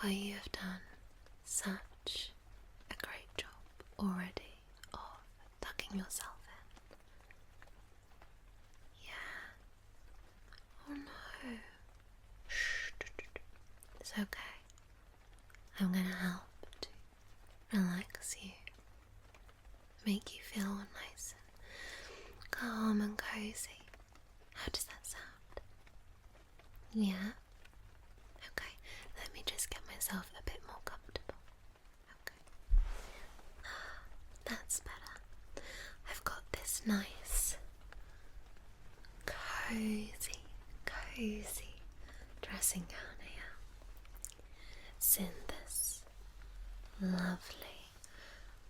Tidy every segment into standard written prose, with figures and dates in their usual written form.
Well, you have done such a great job already of tucking yourself in. Yeah. Oh no. Shh. It's okay. I'm gonna help to relax you, make you feel nice and calm and cozy. How does that sound? Yeah? Okay, let me just get myself a bit more comfortable. Okay. That's better. I've got this nice, cozy dressing gown here. It's in this lovely,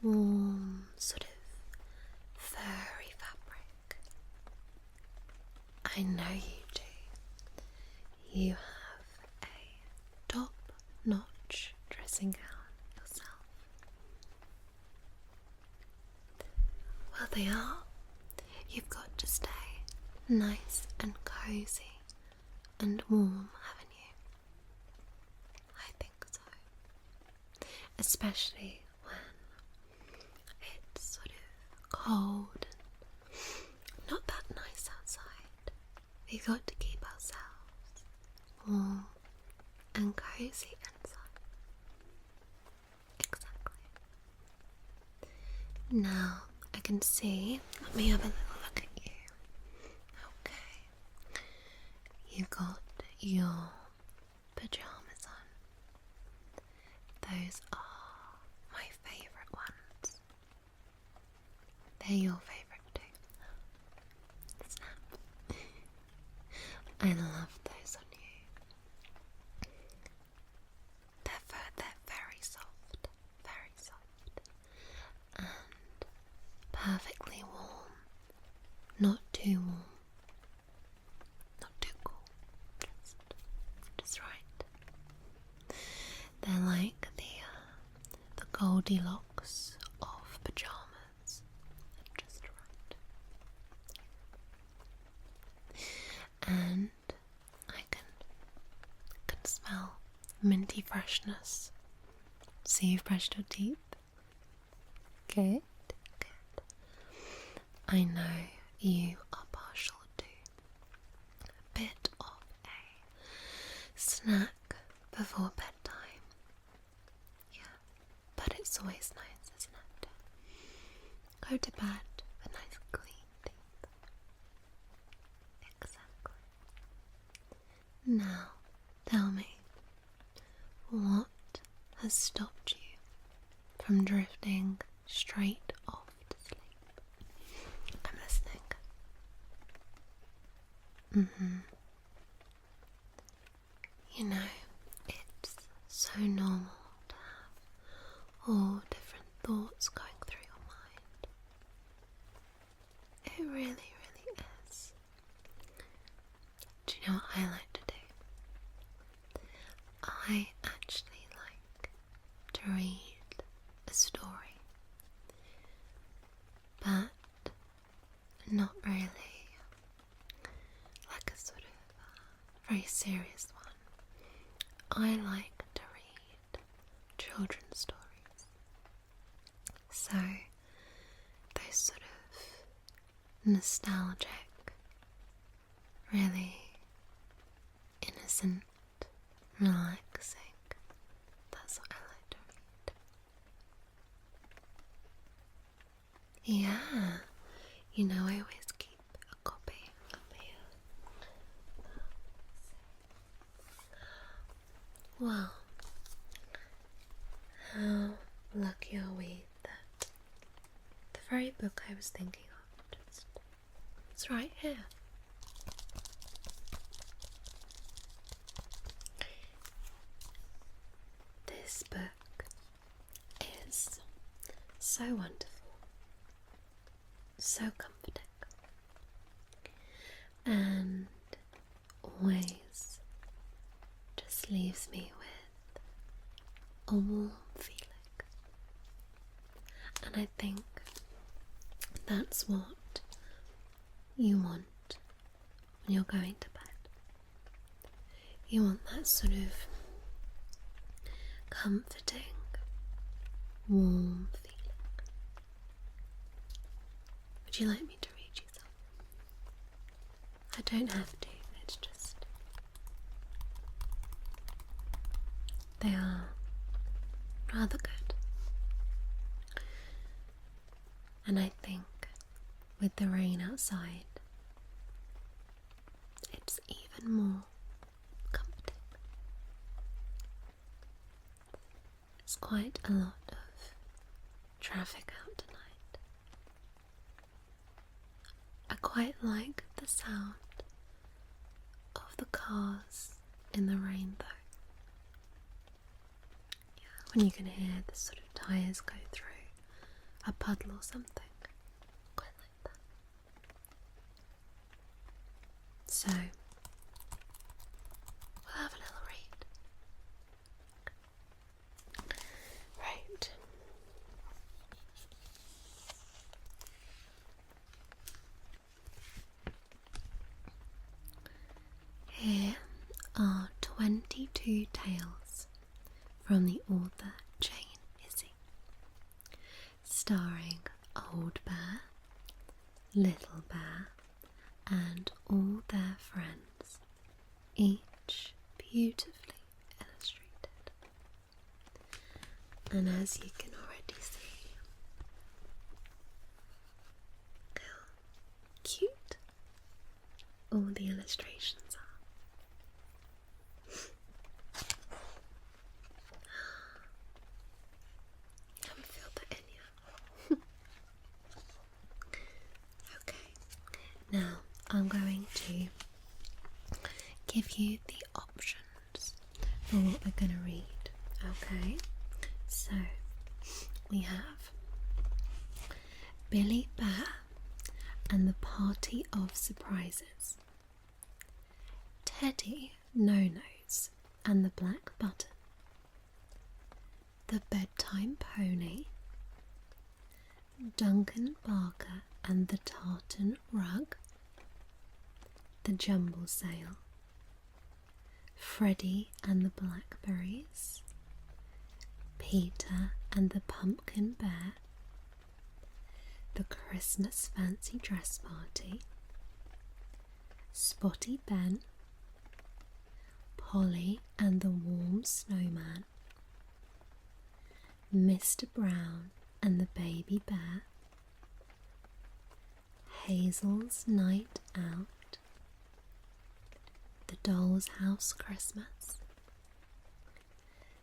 warm, sort of furry fabric. I know you do. You have a top-notch dressing gown yourself. Well, they are. You've got to stay nice and cozy and warm, haven't you? I think so. Especially when it's sort of cold and not that nice outside. We've got to keep ourselves warm and cozy inside. Exactly. Now I can see, let me have a little look at you. Okay. You got your pajamas on. Those are my favourite ones. They're your favourite too. Snap. I love those on you. They're very soft, and perfectly warm. Not too warm, not too cool, just right. They're like the Goldilocks of pajamas, just right. And I can smell minty freshness. So you've brushed your teeth? Good. I know you are partial to a bit of a snack before bedtime. Yeah, but it's always nice, isn't it? Go to bed with nice clean teeth. Exactly. Now, tell me, what has stopped you from drifting straight off to sleep? I'm listening. You know, it's so normal to have all different thoughts going through your mind. It really is. Do you know what I like to do? I actually like to read a story, but not really like a sort of very serious one. I like to read children's stories. So, those sort of nostalgic, really innocent, relaxing. That's what I like to read. Yeah, you know, I always keep a copy up here. Well, how lucky are we that the very book I was thinking of it's right here. This book is so wonderful, so comforting, and always just leaves me with a warm feeling. And I think that's what you want when you're going to bed. You want that sort of comforting, warm feeling. Would you like me to read you some? I don't have to, it's just... they are rather good. And I think with the rain outside, it's even more comforting. There's quite a lot of traffic out tonight. I quite like the sound of the cars in the rain though. Yeah, when you can hear the sort of tyres go through a puddle or something. Quite like that. So, we'll have a little read. Right. Here are 22 tales from the author Jane Izzy, starring Old Bear, Little Bear, and all their friends, each beautifully illustrated. And as you can already see, how cute all the illustrations are. Haven't filled that in yet. Okay, now I'm going to give you the options for what we're going to read. Okay, so we have Billy Bear and the Party of Surprises, Teddy No-Nose and the Black Button, the Bedtime Pony, Duncan Barker and the Tartan Rug, the Jumble Sale, Freddie and the Blackberries, Peter and the Pumpkin Bear, the Christmas Fancy Dress Party, Spotty Ben, Polly and the Warm Snowman, Mr. Brown and the Baby Bear, Hazel's Night Out, the Doll's House Christmas,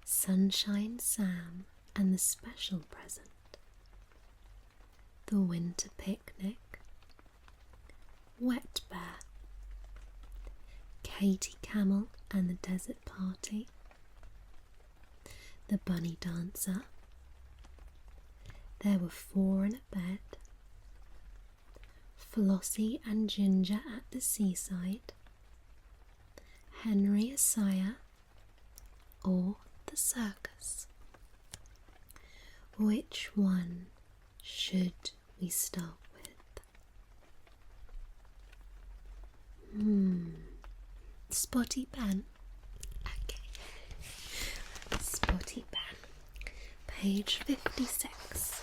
Sunshine Sam and the Special Present, the Winter Picnic, Wet Bear, Katie Camel and the Desert Party, the Bunny Dancer, There Were Four in a Bed, Flossie and Ginger at the Seaside, Henry Isaiah, or The Circus. Which one should we start with? Spotty Ben. Okay. Spotty Ben. Page 56.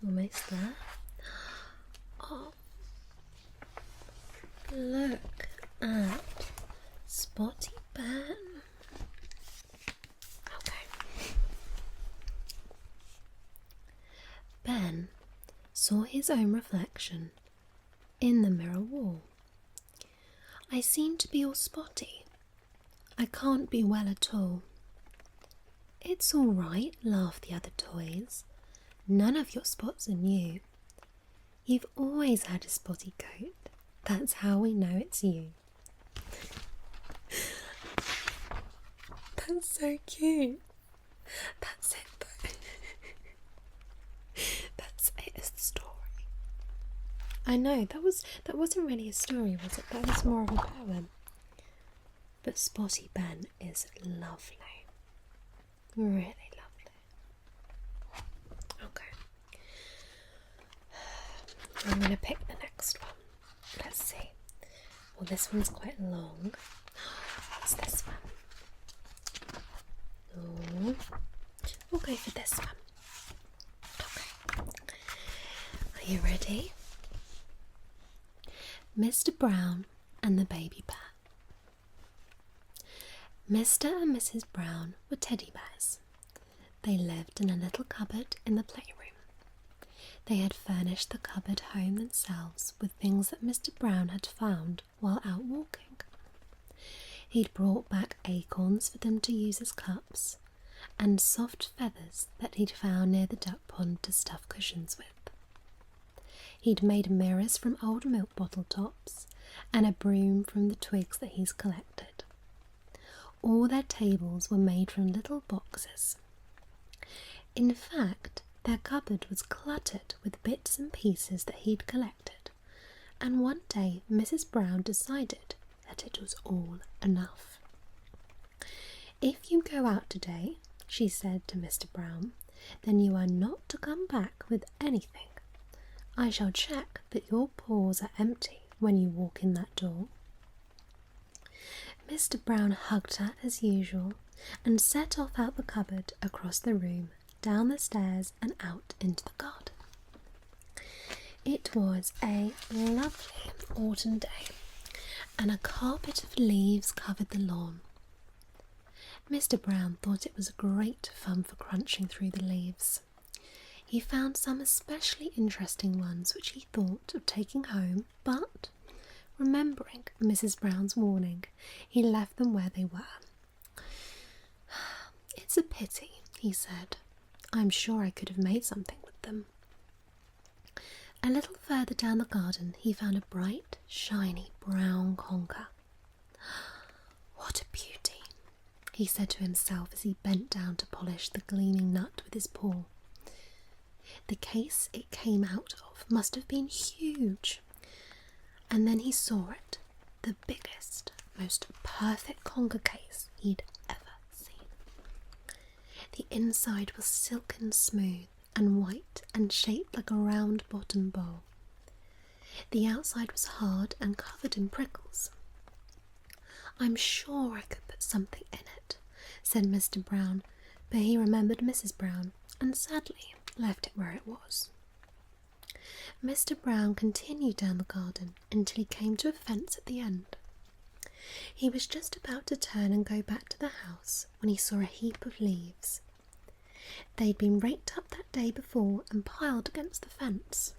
Almost there. Oh, look at Spotty Ben. Okay. Ben saw his own reflection in the mirror wall. I seem to be all spotty. I can't be well at all. It's all right, laughed the other toys. None of your spots are new. You've always had a spotty coat. That's how we know it's you. That's so cute. That's it though. That's it as the story. I know, that wasn't really a story, was it? That was more of a poem. But Spotty Ben is lovely. Really lovely. I'm going to pick the next one. Let's see. Well, this one's quite long. What's this one? Oh, we'll go for this one. Okay. Are you ready? Mr. Brown and the Baby Bear. Mr. and Mrs. Brown were teddy bears. They lived in a little cupboard in the playroom. They had furnished the cupboard home themselves with things that Mr. Brown had found while out walking. He'd brought back acorns for them to use as cups, and soft feathers that he'd found near the duck pond to stuff cushions with. He'd made mirrors from old milk bottle tops, and a broom from the twigs that he's collected. All their tables were made from little boxes. In fact, their cupboard was cluttered with bits and pieces that he'd collected, and one day Mrs. Brown decided that it was all enough. "If you go out today," she said to Mr. Brown, "then you are not to come back with anything. I shall check that your paws are empty when you walk in that door." Mr. Brown hugged her as usual and set off out the cupboard, across the room, down the stairs and out into the garden. It was a lovely autumn day, and a carpet of leaves covered the lawn. Mr. Brown thought it was great fun for crunching through the leaves. He found some especially interesting ones which he thought of taking home, but, remembering Mrs. Brown's warning, he left them where they were. "It's a pity," he said. "I'm sure I could have made something with them." A little further down the garden he found a bright, shiny brown conker. "What a beauty," he said to himself as he bent down to polish the gleaming nut with his paw. The case it came out of must have been huge. And then he saw it, the biggest, most perfect conker case he'd ever seen. The inside was silken smooth and white and shaped like a round bottom bowl. The outside was hard and covered in prickles. "I'm sure I could put something in it," said Mr. Brown, but he remembered Mrs. Brown and sadly left it where it was. Mr. Brown continued down the garden until he came to a fence at the end. He was just about to turn and go back to the house when he saw a heap of leaves. They'd been raked up that day before and piled against the fence.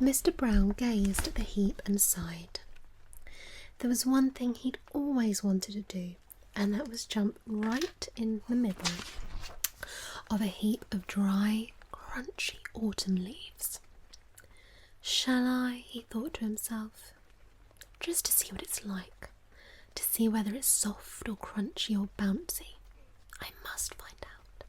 Mr. Brown gazed at the heap and sighed. There was one thing he'd always wanted to do, and that was jump right in the middle of a heap of dry, crunchy autumn leaves. "Shall I?" he thought to himself, "just to see what it's like, to see whether it's soft or crunchy or bouncy. I must find out."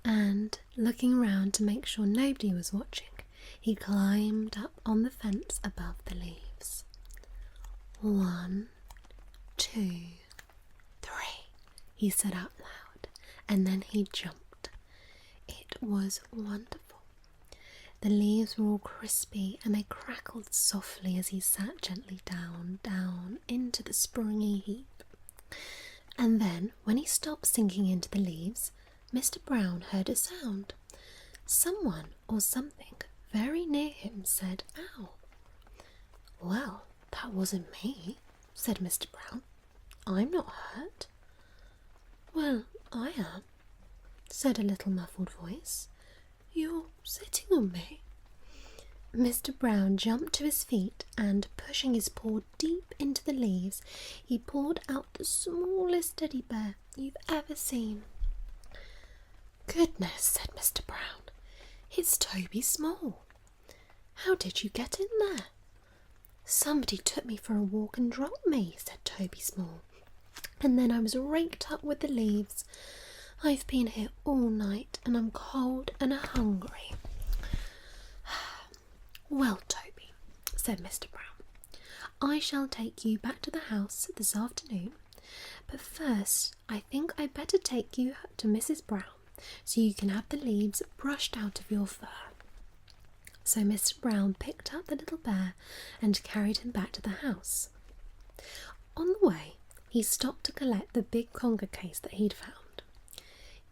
And, looking round to make sure nobody was watching, he climbed up on the fence above the leaves. 1, 2, 3, he said out loud, and then he jumped. It was wonderful. The leaves were all crispy and they crackled softly as he sat gently down into the springy heap. And then, when he stopped sinking into the leaves, Mr. Brown heard a sound. Someone or something very near him said, "Ow." "Well, that wasn't me," said Mr. Brown. "I'm not hurt." "Well, I am," said a little muffled voice. "You're sitting on me." Mr. Brown jumped to his feet and, pushing his paw deep into the leaves, he pulled out the smallest teddy bear you've ever seen. "Goodness," said Mr. Brown, "it's Toby Small. How did you get in there?" "Somebody took me for a walk and dropped me," said Toby Small, "and then I was raked up with the leaves. I've been here all night and I'm cold and hungry." "Well, Toby," said Mr. Brown, "I shall take you back to the house this afternoon, but first I think I'd better take you to Mrs. Brown so you can have the leaves brushed out of your fur." So Mr. Brown picked up the little bear and carried him back to the house. On the way, he stopped to collect the big conga case that he'd found.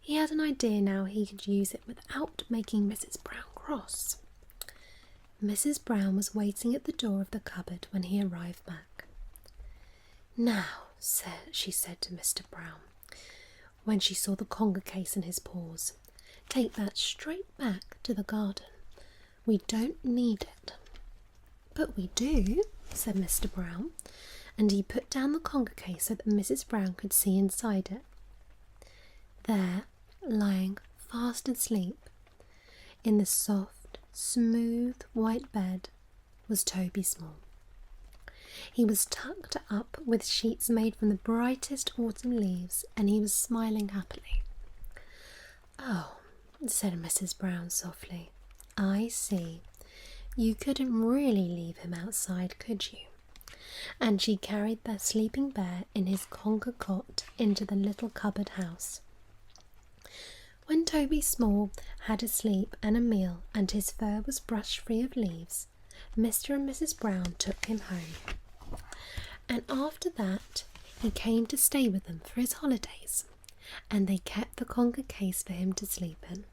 He had an idea now he could use it without making Mrs. Brown cross. Mrs. Brown was waiting at the door of the cupboard when he arrived back. "Now," she said to Mr. Brown, when she saw the conga case in his paws, "take that straight back to the garden. We don't need it." "But we do," said Mr. Brown, and he put down the conga case so that Mrs. Brown could see inside it. There, lying fast asleep, in the soft, smooth white bed, was Toby Small. He was tucked up with sheets made from the brightest autumn leaves, and he was smiling happily. "Oh," said Mrs. Brown softly, "I see. You couldn't really leave him outside, could you?" And she carried the sleeping bear in his conga cot into the little cupboard house. When Toby Small had a sleep and a meal and his fur was brushed free of leaves, Mr. and Mrs. Brown took him home. And after that, he came to stay with them for his holidays, and they kept the conga case for him to sleep in.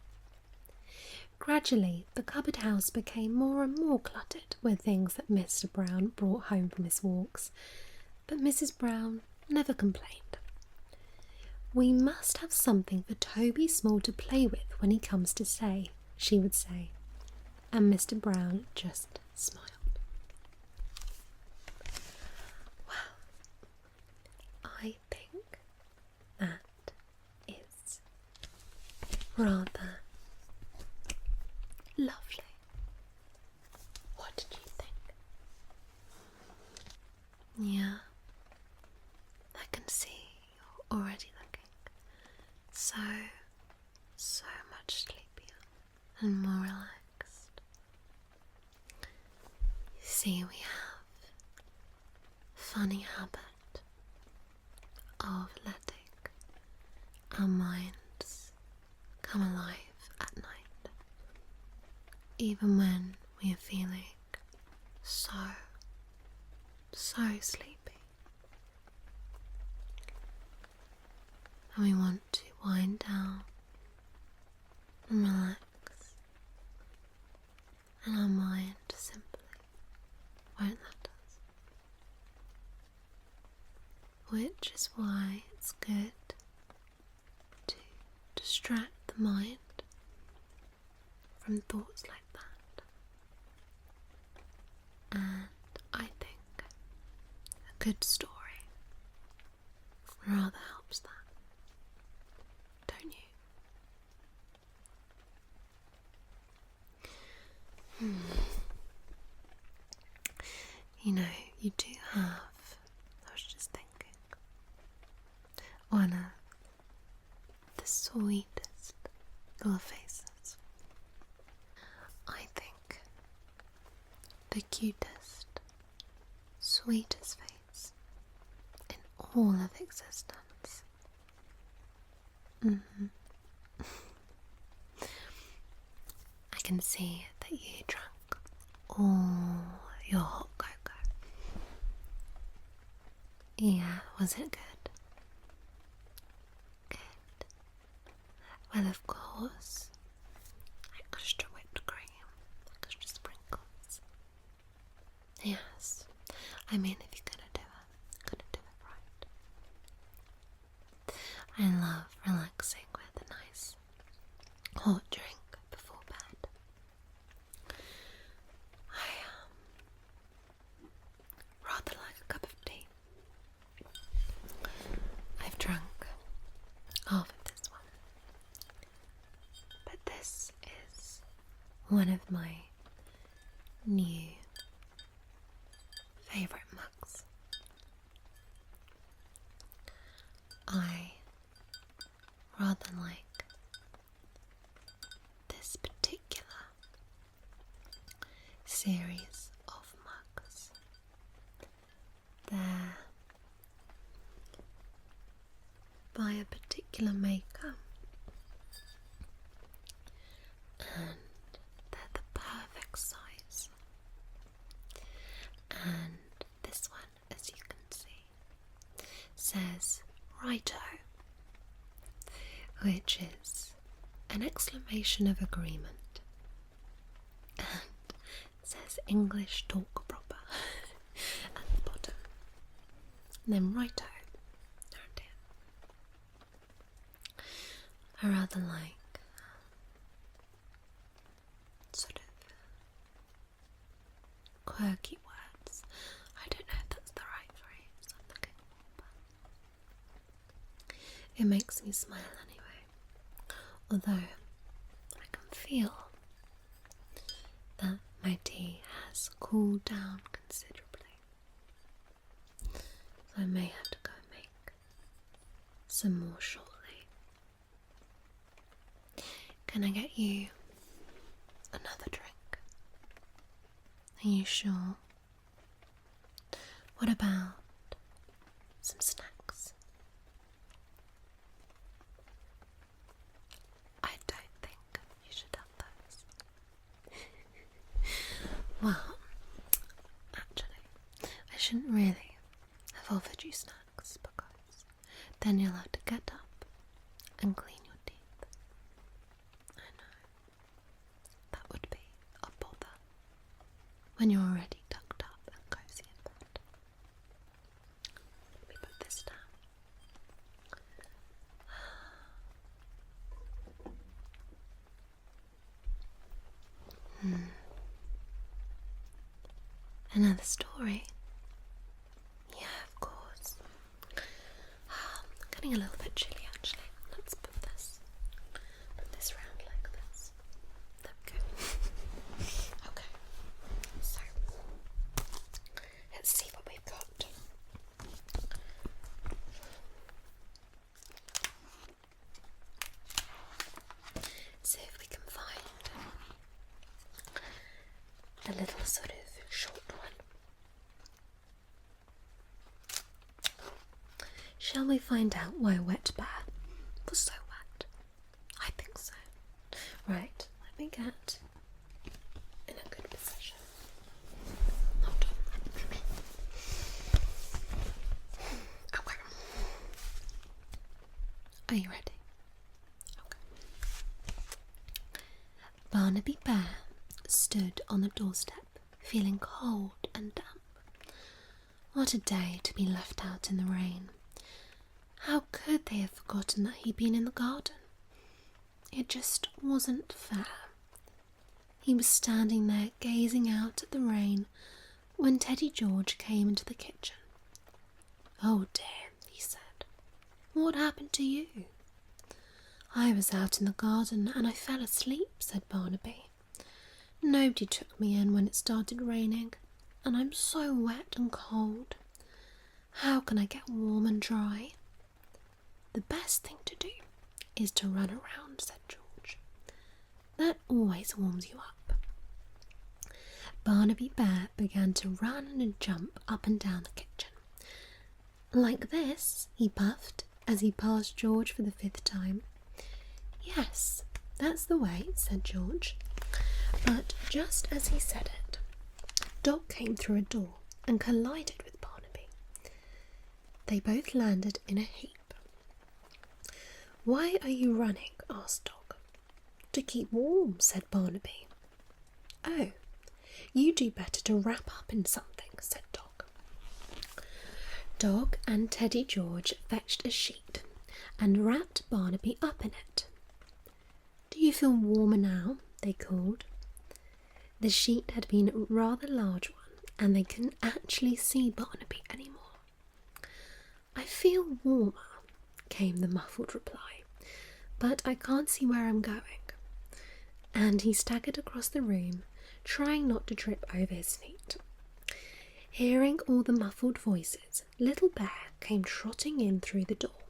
Gradually, the cupboard house became more and more cluttered with things that Mr. Brown brought home from his walks, but Mrs. Brown never complained. "We must have something for Toby Small to play with when he comes to stay," she would say, and Mr. Brown just smiled. Well, I think that is rather lovely. What did you think? Yeah, I can see you're already looking so much sleepier and more relaxed. You see, we have a funny habit of letting our minds come alive at night, even when we are feeling so sleepy. And we want to wind down and relax, and our mind simply won't let us. Which is why it's good to distract the mind from thoughts like that. And I think a good story rather helps that. Don't you? You know, you do have, I was just thinking, one of the sweetest little faces. I think the cutest, sweetest face in all of existence. I can see that you drank all your hot cocoa. Yeah, was it good? Good. Well, of course, extra whipped cream, extra sprinkles. Yes, I mean, if you're gonna do it right. I love relaxing with a nice hot drink before bed. I rather like a cup of tea. I've drunk half of this one, but this is one of my new favourite mugs. I rather like this particular series of mugs. They're by a particular maker, and they're the perfect size says righto, which is an exclamation of agreement, and it says English talk proper at the bottom, and then righto around here. I rather like sort of quirky words. I don't know if that's the right phrase I'm looking for, but it makes me smile anyway. Although I can feel that my tea has cooled down considerably, so I may have to go make some more shortly. Can I get you another drink? Are you sure? What about some snacks? I don't think you should have those. Well, actually, I shouldn't really have offered you snacks, because then you'll have to get up and clean your teeth. I know, that would be a bother when you're already tucked up and cozy in bed. Let me put this down. Another story? Yeah, of course. I'm getting a little bit chilly actually. Let's put this round like this. There we go. Okay. So let's see what we've got. See if we can find the little sort of short one. Shall we find out why Wet Bear was so wet? I think so. Right, let me get in a good position. Hold on. Okay. Are you ready? Okay. Barnaby Bear stood on the doorstep, feeling cold and damp. What a day to be left out in the rain. How could they have forgotten that he'd been in the garden? It just wasn't fair. He was standing there gazing out at the rain when Teddy George came into the kitchen. "Oh dear," he said. "What happened to you?" "I was out in the garden and I fell asleep," said Barnaby. "Nobody took me in when it started raining, and I'm so wet and cold. How can I get warm and dry?" "The best thing to do is to run around," said George. "That always warms you up." Barnaby Bear began to run and jump up and down the kitchen. "Like this," he puffed as he passed George for the 5th time. "Yes, that's the way," said George. But just as he said it, Dog came through a door and collided with Barnaby. They both landed in a heap. "Why are you running?" asked Dog. "To keep warm," said Barnaby. "Oh, you do better to wrap up in something," said Dog. Dog and Teddy George fetched a sheet and wrapped Barnaby up in it. "Do you feel warmer now?" they called. The sheet had been a rather large one, and they couldn't actually see Barnaby anymore. "I feel warmer," came the muffled reply, "but I can't see where I'm going." And he staggered across the room, trying not to trip over his feet. Hearing all the muffled voices, Little Bear came trotting in through the door.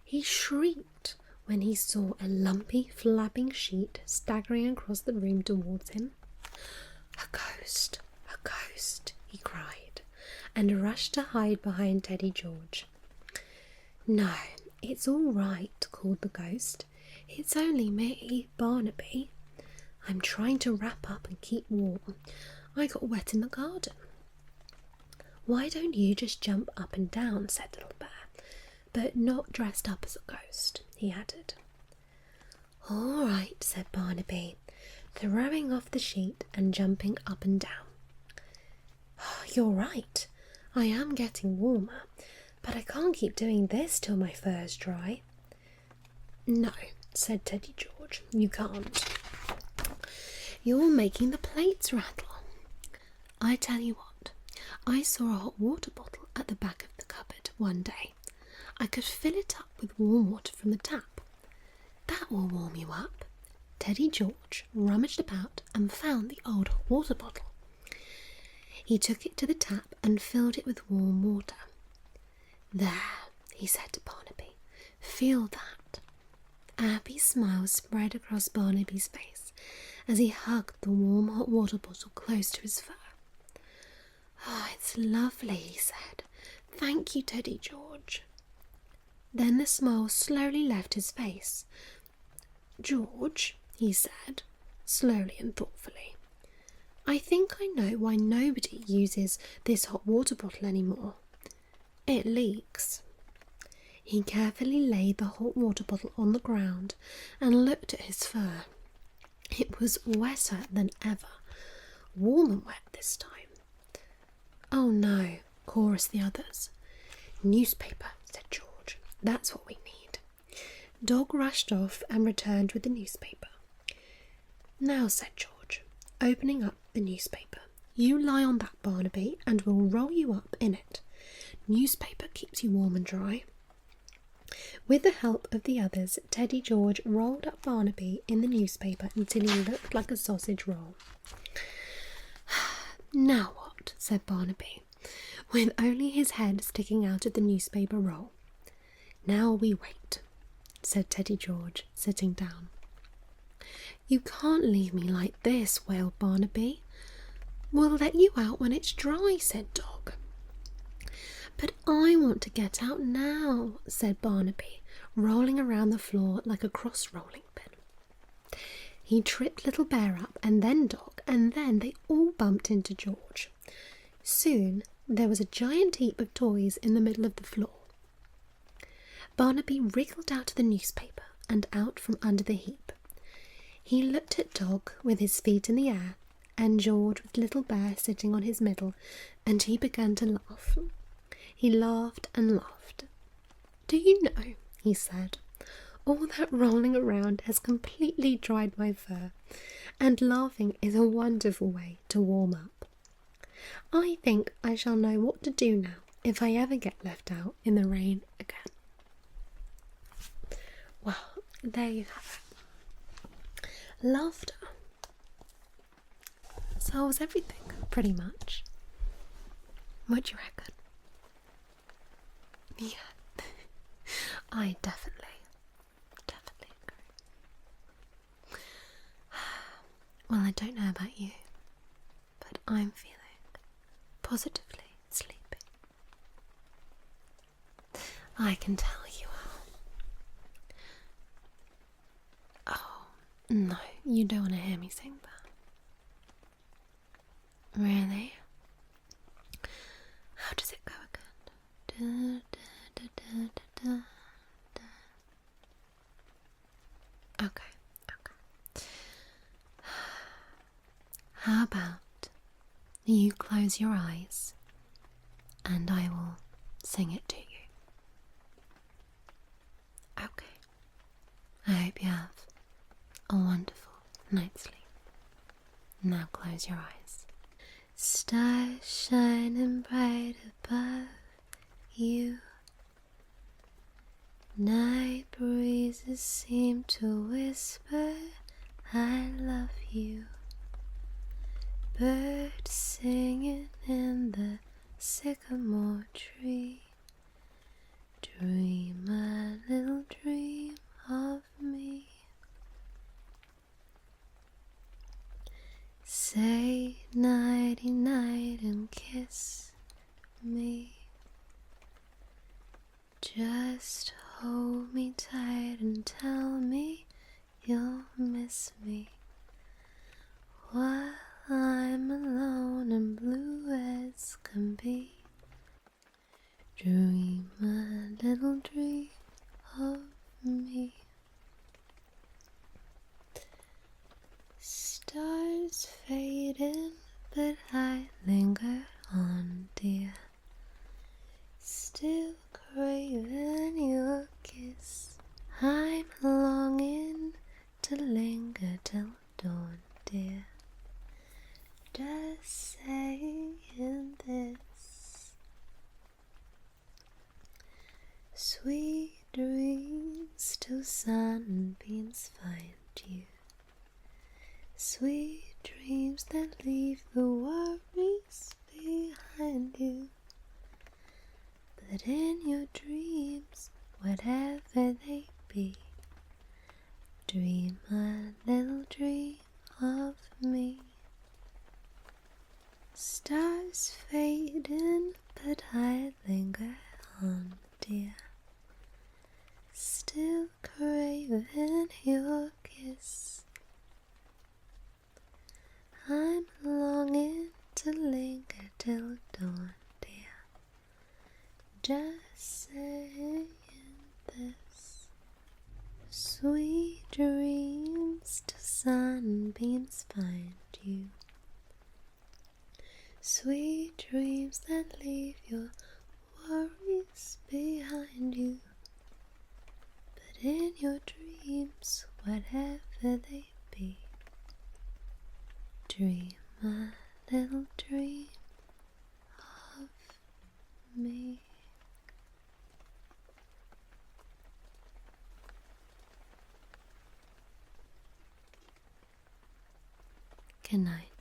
He shrieked when he saw a lumpy, flapping sheet staggering across the room towards him. "A ghost! A ghost!" he cried, and rushed to hide behind Teddy George. "No, it's all right," called the ghost. "It's only me, Barnaby. I'm trying to wrap up and keep warm. I got wet in the garden." Why don't you just jump up and down, said Little Bear, but not dressed up as a ghost, he added. All right, said Barnaby, throwing off the sheet and jumping up and down. You're right, I am getting warmer, but I can't keep doing this till my fur's dry. No, said Teddy George, you can't. You're making the plates rattle. I tell you what, I saw a hot water bottle at the back of the cupboard one day. I could fill it up with warm water from the tap. That will warm you up. Teddy George rummaged about and found the old hot water bottle. He took it to the tap and filled it with warm water. There, he said to Barnaby, feel that. A happy smile spread across Barnaby's face as he hugged the warm hot water bottle close to his fur. Oh, it's lovely, he said. Thank you, Teddy George. Then the smile slowly left his face. George, he said, slowly and thoughtfully, I think I know why nobody uses this hot water bottle anymore. It leaks. He carefully laid the hot water bottle on the ground and looked at his fur. It was wetter than ever, warm and wet this time. Oh no, chorused the others. Newspaper, said George. That's what we need. Dog rushed off and returned with the newspaper. Now, said George, opening up the newspaper, you lie on that, Barnaby, and we'll roll you up in it. Newspaper keeps you warm and dry. With the help of the others, Teddy George rolled up Barnaby in the newspaper until he looked like a sausage roll. Now what? Said Barnaby, with only his head sticking out of the newspaper roll. Now we wait, said Teddy George, sitting down. You can't leave me like this, wailed Barnaby. We'll let you out when it's dry, said Dog. But I want to get out now, said Barnaby, rolling around the floor like a cross-rolling pin. He tripped Little Bear up, and then Dog, and then they all bumped into George. Soon there was a giant heap of toys in the middle of the floor. Barnaby wriggled out of the newspaper and out from under the heap. He looked at Dog with his feet in the air, and George with Little Bear sitting on his middle, and he began to laugh. He laughed and laughed. Do you know, he said, all that rolling around has completely dried my fur, and laughing is a wonderful way to warm up. I think I shall know what to do now if I ever get left out in the rain again. Well, there you have it. Laughter solves everything, pretty much. What do you reckon? Yeah, I definitely agree. Well, I don't know about you, but I'm feeling positively sleepy. I can tell you are. Oh, no, you don't want to hear me sing that. Really? How does it go again? Da, da, da, da, da, da. Okay. How about you close your eyes and I will sing it to you? Okay. I hope you have a wonderful night's sleep. Now close your eyes. Stars shining bright above you. Night breezes seem to whisper, I love you. Birds singing in the sycamore tree. Dream a little dream of me. Say nighty night and kiss me. Just hold me tight and tell me you'll miss me while I'm alone and blue as can be. Dream a little dream of me. Stars fading, but I linger on, dear. Still craving your kiss. I'm longing to linger till dawn, dear. Just saying this. Sweet dreams till sunbeams find you. Sweet dreams that leave the worries behind you. But in your dreams, whatever they be, dream a little dream of me. Stars fading, but I linger on, dear. Still craving your kiss. I'm longing to linger till dawn, dear. Just saying this. Sweet dreams till sunbeams find you. Sweet dreams that leave your worries behind you. But in your dreams, whatever they be, dream a little dream of me. Good night.